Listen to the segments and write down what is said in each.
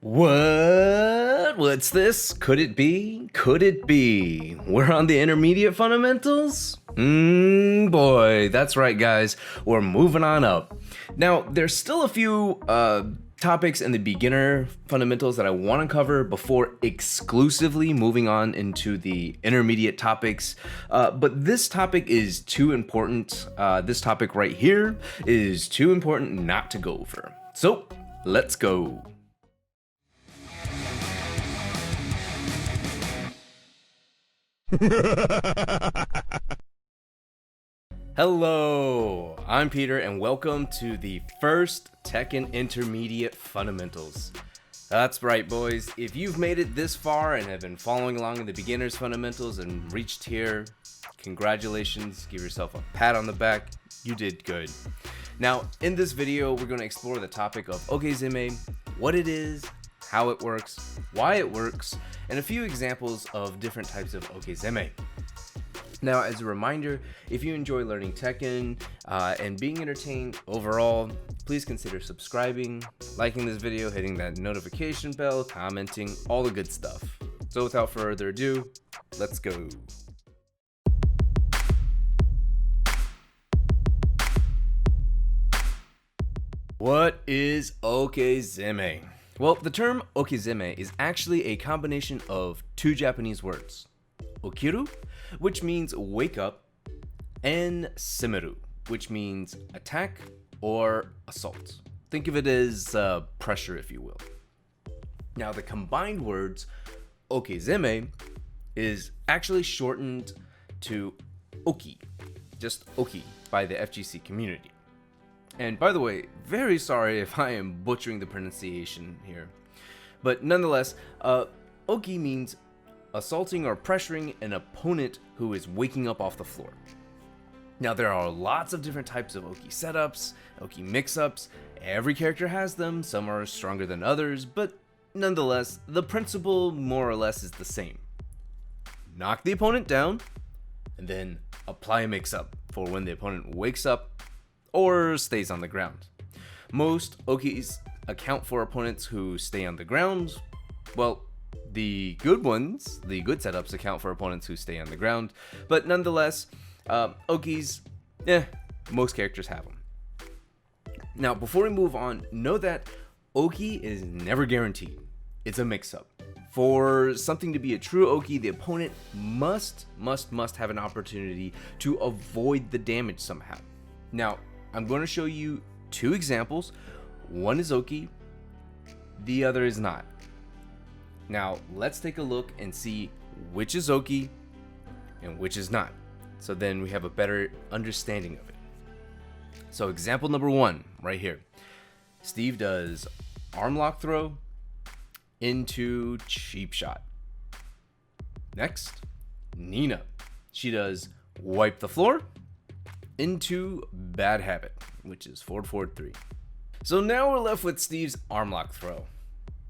What? What's this? Could it be? Could it be? We're on the intermediate fundamentals? Boy, that's right, guys. We're moving on up. Now, there's still a few topics in the beginner fundamentals that I want to cover before exclusively moving on into the intermediate topics. But this topic is too important. This topic right here is too important not to go over. So, let's go. Hello, I'm Peter and welcome to the first Tekken Intermediate Fundamentals. That's right, boys. If you've made it this far and have been following along in the beginner's fundamentals and reached here, congratulations, give yourself a pat on the back, you did good. Now, in this video, we're going to explore the topic of Okizeme, what it is, how it works, why it works, and a few examples of different types of Okizeme. Now, as a reminder, if you enjoy learning Tekken and being entertained overall, please consider subscribing, liking this video, hitting that notification bell, commenting, all the good stuff. So without further ado, let's go. What is Okizeme? Well, the term Okizeme is actually a combination of two Japanese words, okiru, which means wake up, and semeru, which means attack or assault. Think of it as pressure, if you will. Now, the combined words Okizeme is actually shortened to Oki, just Oki, by the FGC community. And by the way, very sorry if I am butchering the pronunciation here. But nonetheless, Oki means assaulting or pressuring an opponent who is waking up off the floor. Now, there are lots of different types of Oki setups, Oki mix-ups. Every character has them, some are stronger than others, but nonetheless, the principle more or less is the same. Knock the opponent down, and then apply a mix-up for when the opponent wakes up or stays on the ground. Most Okis account for opponents who stay on the ground. Well, the good ones, the good setups account for opponents who stay on the ground, but nonetheless, Okis, most characters have them. Now, before we move on, know that Oki is never guaranteed. It's a mix-up. For something to be a true Oki, the opponent must have an opportunity to avoid the damage somehow. Now, I'm going to show you two examples. One is Oki, the other is not. Now, let's take a look and see which is Oki and which is not. So then we have a better understanding of it. So example number one, right here. Steve does arm lock throw into cheap shot. Next, Nina. She does wipe the floor into bad habit, which is forward 3. So now we're left with Steve's arm lock throw.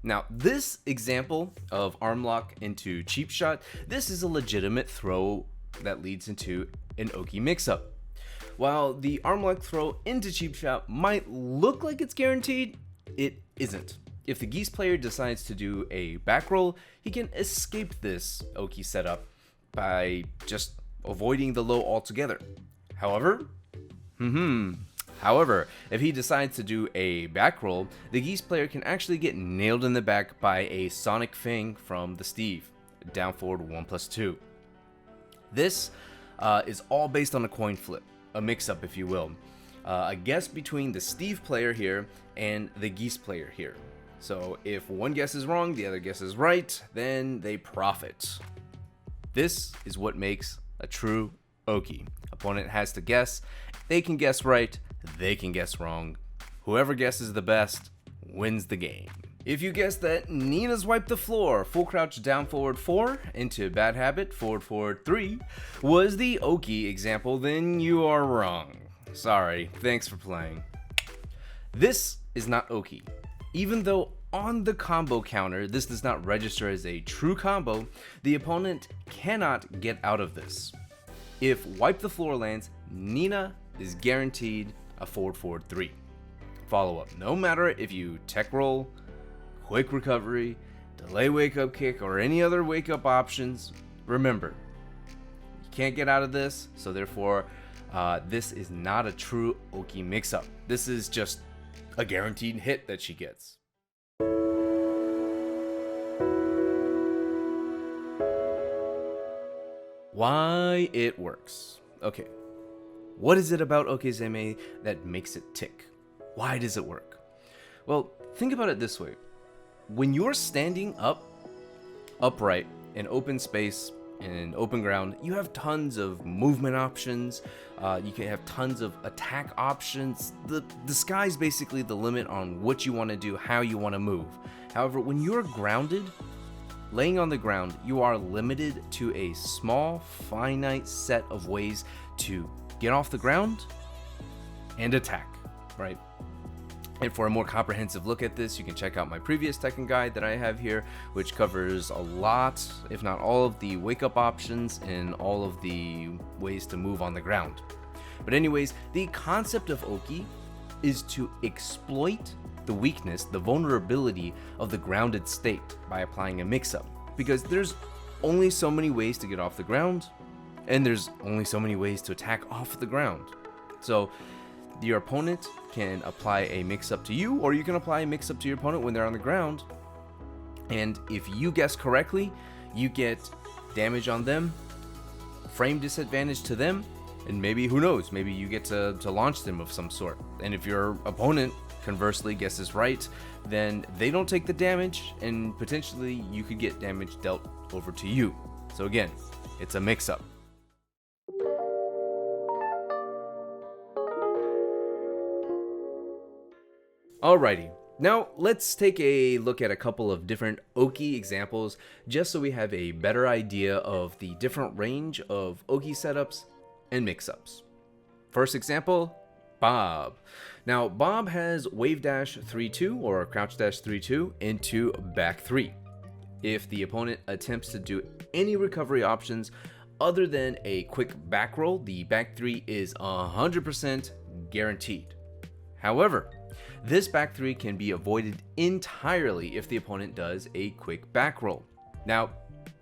Now, this example of arm lock into cheap shot, this is a legitimate throw that leads into an Oki mix-up. While the arm lock throw into cheap shot might look like it's guaranteed, it isn't. If the Geese player decides to do a back roll, he can escape this Oki setup by just avoiding the low altogether. However, if he decides to do a back roll, the Geese player can actually get nailed in the back by a Sonic Fang from the Steve, down forward 1+2. This is all based on a coin flip, a mix-up if you will, a guess between the Steve player here and the Geese player here. So if one guess is wrong, the other guess is right, then they profit. This is what makes a true Oki. Opponent has to guess, they can guess right, they can guess wrong. Whoever guesses the best wins the game. If you guessed that Nina's wipe the floor, full crouch down forward 4 into bad habit, forward 3 was the Oki example, then you are wrong. Sorry, thanks for playing. This is not Oki. Even though on the combo counter, this does not register as a true combo, the opponent cannot get out of this. If wipe the floor lands, Nina is guaranteed a forward 3. Follow up, no matter if you tech roll, quick recovery, delay wake up kick, or any other wake up options, remember, you can't get out of this, so therefore this is not a true Oki mix-up. This is just a guaranteed hit that she gets. Why it works. Okay, what is it about Okizeme that makes it tick? Why does it work? Well, think about it this way. When you're standing upright in open space, in open ground, you have tons of movement options. You can have tons of attack options. The sky's basically the limit on what you want to do, how you want to move. However, when you're grounded, laying on the ground, you are limited to a small, finite set of ways to get off the ground and attack, right? And for a more comprehensive look at this, you can check out my previous Tekken guide that I have here, which covers a lot, if not all, of the wake-up options and all of the ways to move on the ground. But anyways, the concept of Oki is to exploit the weakness, the vulnerability of the grounded state by applying a mix-up. Because there's only so many ways to get off the ground, and there's only so many ways to attack off the ground. So your opponent can apply a mix-up to you, or you can apply a mix-up to your opponent when they're on the ground. And if you guess correctly, you get damage on them, frame disadvantage to them, and maybe, who knows, maybe you get to launch them of some sort. And if your opponent conversely guesses right, then they don't take the damage, and potentially you could get damage dealt over to you. So again, it's a mix-up. Alrighty, now let's take a look at a couple of different Oki examples just so we have a better idea of the different range of Oki setups and mix-ups. First example, Bob. Now Bob has wave dash 3-2 or crouch dash 3-2 into back 3. If the opponent attempts to do any recovery options other than a quick back roll, the back 3 is 100% guaranteed. However, this back 3 can be avoided entirely if the opponent does a quick back roll. Now,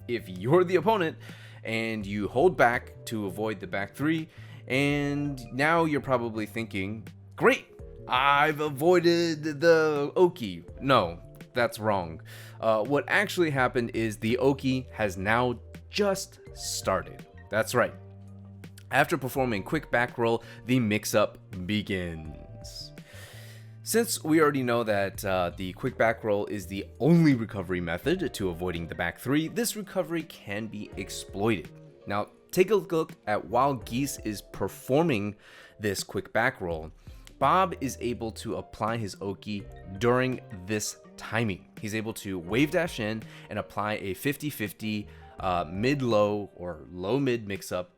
if you're the opponent and you hold back to avoid the back 3, and now you're probably thinking, great, I've avoided the Oki. No, that's wrong. What actually happened is the Oki has now just started. That's right. After performing quick back roll, the mix-up begins. Since we already know that the quick back roll is the only recovery method to avoiding the back 3, this recovery can be exploited. Now, take a look at while Geese is performing this quick back roll, Bob is able to apply his Oki during this timing. He's able to wave dash in and apply a 50-50 mid-low or low-mid mix-up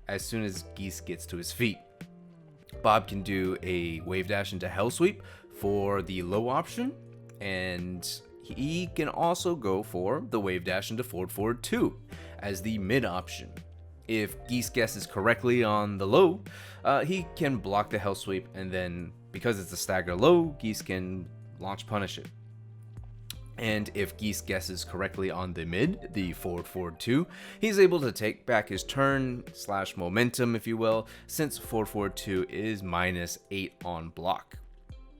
as soon as Geese gets to his feet. Bob can do a wave dash into Hell Sweep for the low option, and he can also go for the wave dash into forward 2 as the mid option. If Geese guesses correctly on the low, he can block the Hell Sweep, and then because it's a stagger low, Geese can launch punish it. And if Geese guesses correctly on the mid, the forward 2, he's able to take back his turn / momentum, if you will, since forward 2 is -8 on block.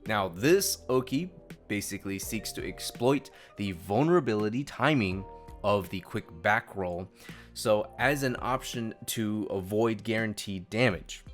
Now this Oki basically seeks to exploit the vulnerability timing of the quick back roll, so as an option to avoid guaranteed damage.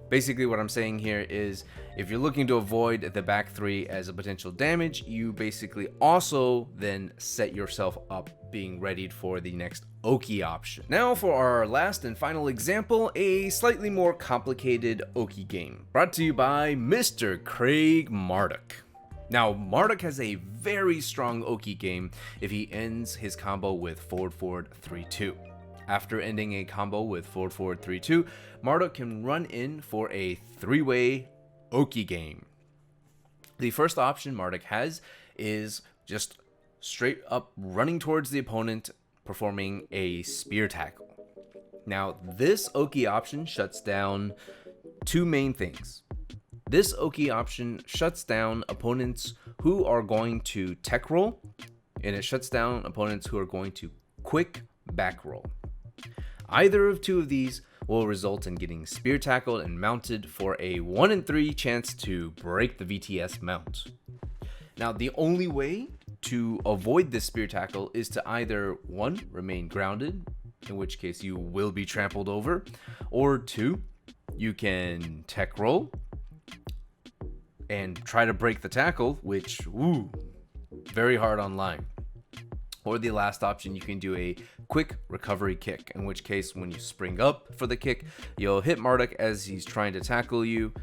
Basically what I'm saying here is if you're looking to avoid the back 3 as a potential damage, you basically also then set yourself up being readied for the next Oki option. Now for our last and final example, a slightly more complicated Oki game, brought to you by Mr. Craig Marduk. Now Marduk has a very strong Oki game if he ends his combo with forward 3-2. After ending a combo with forward 3-2, Marduk can run in for a 3-way Oki game. The first option Marduk has is just straight up running towards the opponent, performing a spear tackle. Now this Oki option shuts down two main things. This Oki option shuts down opponents who are going to tech roll, and it shuts down opponents who are going to quick back roll. Either of two of these will result in getting spear tackled and mounted for a 1 in 3 chance to break the VTS mount. Now, the only way to avoid this spear tackle is to either 1, remain grounded, in which case you will be trampled over, or 2, you can tech roll and try to break the tackle, which, very hard online. Or the last option, you can do a quick recovery kick, in which case when you spring up for the kick, you'll hit Marduk as he's trying to tackle you,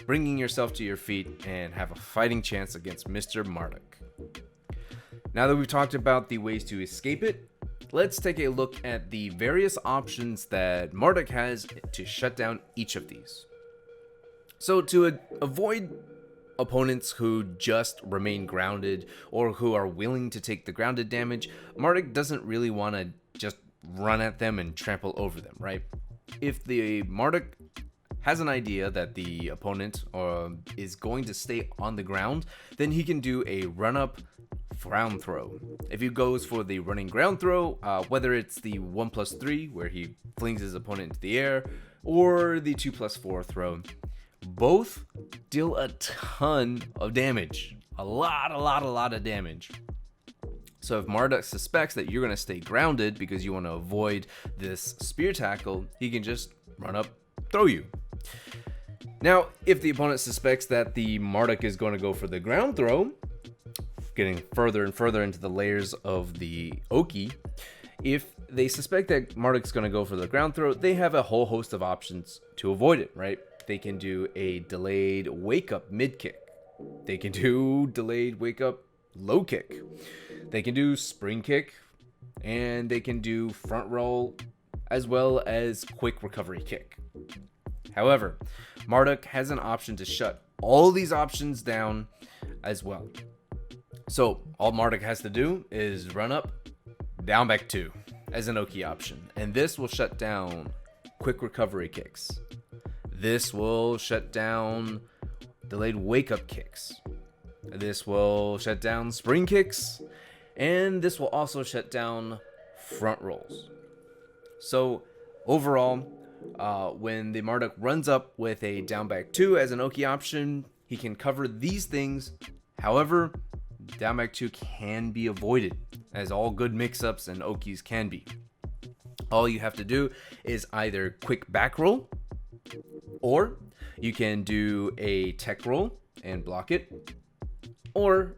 bringing yourself to your feet and have a fighting chance against Mr. Marduk. Now that we've talked about the ways to escape it, let's take a look at the various options that Marduk has to shut down each of these. So to avoid opponents who just remain grounded or who are willing to take the grounded damage, Marduk doesn't really want to just run at them and trample over them, right? If the Marduk has an idea that the opponent is going to stay on the ground, then he can do a run-up ground throw. If he goes for the running ground throw, whether it's the 1+3 where he flings his opponent into the air, or the 2+4 throw, both deal a ton of damage. A lot of damage. So if Marduk suspects that you're going to stay grounded because you want to avoid this spear tackle, he can just run up, throw you. Now, if the opponent suspects that the Marduk is going to go for the ground throw, getting further and further into the layers of the Oki, if they suspect that Marduk's going to go for the ground throw, they have a whole host of options to avoid it, right? They can do a delayed wake up mid kick. They can do delayed wake up low kick. They can do spring kick, and they can do front roll as well as quick recovery kick. However, Marduk has an option to shut all these options down as well. So all Marduk has to do is run up, down back 2 as an Oki option, and this will shut down quick recovery kicks. This will shut down delayed wake up kicks. This will shut down spring kicks, and this will also shut down front rolls. So overall, when the Marduk runs up with a down back 2 as an Oki option, he can cover these things. However, down back 2 can be avoided, as all good mix-ups and Okis can be. All you have to do is either quick back roll, or you can do a tech roll and block it, or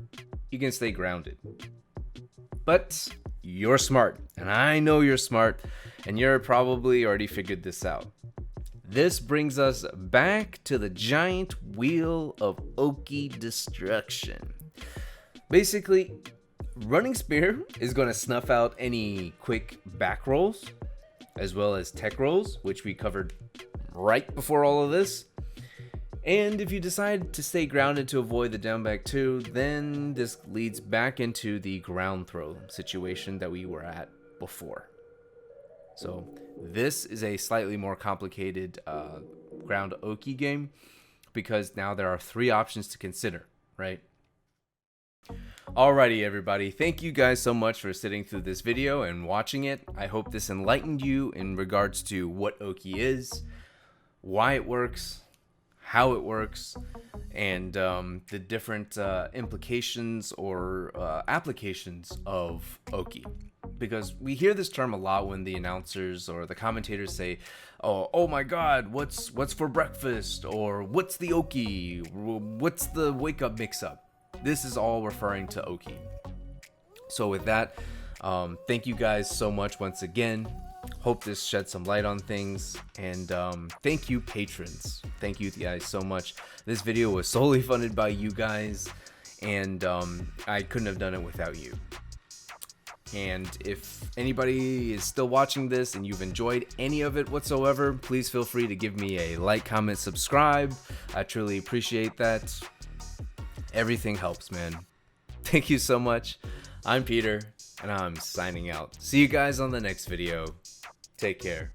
you can stay grounded. But you're smart, and I know you're smart, and you're probably already figured this out. This brings us back to the giant wheel of Oki destruction. Basically, running spear is going to snuff out any quick back rolls, as well as tech rolls, which we covered right before all of this. And if you decide to stay grounded to avoid the down back 2, then this leads back into the ground throw situation that we were at before. So this is a slightly more complicated ground Oki game, because now there are 3 options to consider, right? Alrighty everybody, thank you guys so much for sitting through this video and watching it. I hope this enlightened you in regards to what Oki is, why it works, how it works, and the different implications or applications of Oki. Because we hear this term a lot when the announcers or the commentators say, oh my god, what's for breakfast, or what's the Oki, what's the wake up mix up. This is all referring to Oki. So with that, thank you guys so much once again. Hope this shed some light on things, and thank you patrons. Thank you guys so much. This video was solely funded by you guys, and I couldn't have done it without you. And if anybody is still watching this and you've enjoyed any of it whatsoever, please feel free to give me a like, comment, subscribe. I truly appreciate that. Everything helps, man. Thank you so much. I'm Peter, and I'm signing out. See you guys on the next video. Take care.